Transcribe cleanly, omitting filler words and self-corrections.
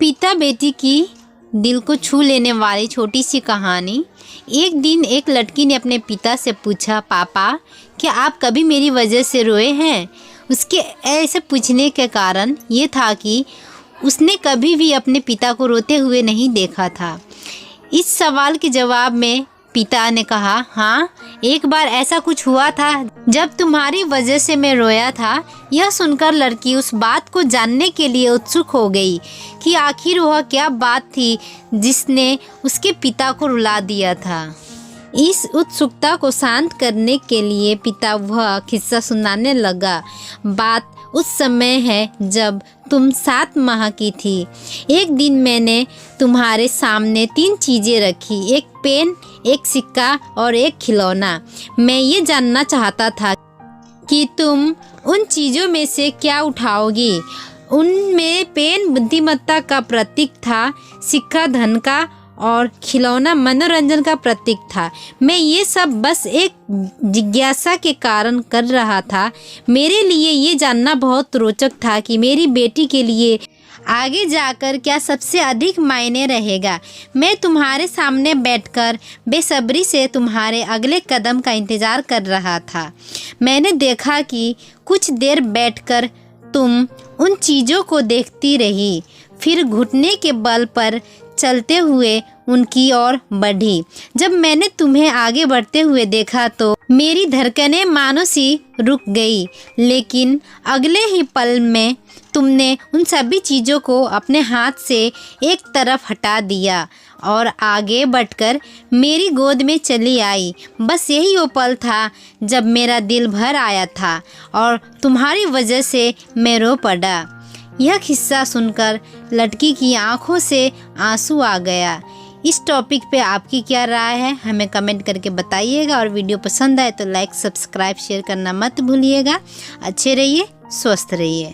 पिता बेटी की दिल को छू लेने वाली छोटी सी कहानी। एक दिन एक लड़की ने अपने पिता से पूछा, पापा क्या आप कभी मेरी वजह से रोए हैं? उसके ऐसे पूछने के कारण ये था कि उसने कभी भी अपने पिता को रोते हुए नहीं देखा था। इस सवाल के जवाब में पिता ने कहा, हाँ, एक बार ऐसा कुछ हुआ था जब तुम्हारी वजह से मैं रोया था। यह सुनकर लड़की उस बात को जानने के लिए उत्सुक हो गई कि आखिर वह क्या बात थी जिसने उसके पिता को रुला दिया था। इस उत्सुकता को शांत करने के लिए पिता वह किस्सा सुनाने लगा। बात उस समय है जब तुम 7 माह की थी। एक दिन मैंने तुम्हारे सामने 3 चीज़ें रखी, एक पेन, एक सिक्का और एक खिलौना। मैं ये जानना चाहता था कि तुम उन चीज़ों में से क्या उठाओगी। उनमें पेन बुद्धिमत्ता का प्रतीक था, सिक्का धन का और खिलौना मनोरंजन का प्रतीक था। मैं ये सब बस एक जिज्ञासा के कारण कर रहा था। मेरे लिए ये जानना बहुत रोचक था कि मेरी बेटी के लिए आगे जाकर क्या सबसे अधिक मायने रहेगा। मैं तुम्हारे सामने बैठकर बेसब्री से तुम्हारे अगले कदम का इंतज़ार कर रहा था। मैंने देखा कि कुछ देर बैठकर तुम उन चीज़ों को देखती रही, फिर घुटने के बल पर चलते हुए उनकी ओर बढ़ी। जब मैंने तुम्हें आगे बढ़ते हुए देखा तो मेरी धड़कनें मानो सी रुक गई, लेकिन अगले ही पल में तुमने उन सभी चीज़ों को अपने हाथ से एक तरफ हटा दिया और आगे बढ़कर मेरी गोद में चली आई। बस यही वो पल था जब मेरा दिल भर आया था और तुम्हारी वजह से मैं रो पड़ा। यह किस्सा सुनकर लड़की की आंखों से आंसू आ गया। इस टॉपिक पे आपकी क्या राय है हमें कमेंट करके बताइएगा, और वीडियो पसंद आए तो लाइक, सब्सक्राइब, शेयर करना मत भूलिएगा। अच्छे रहिए, स्वस्थ रहिए।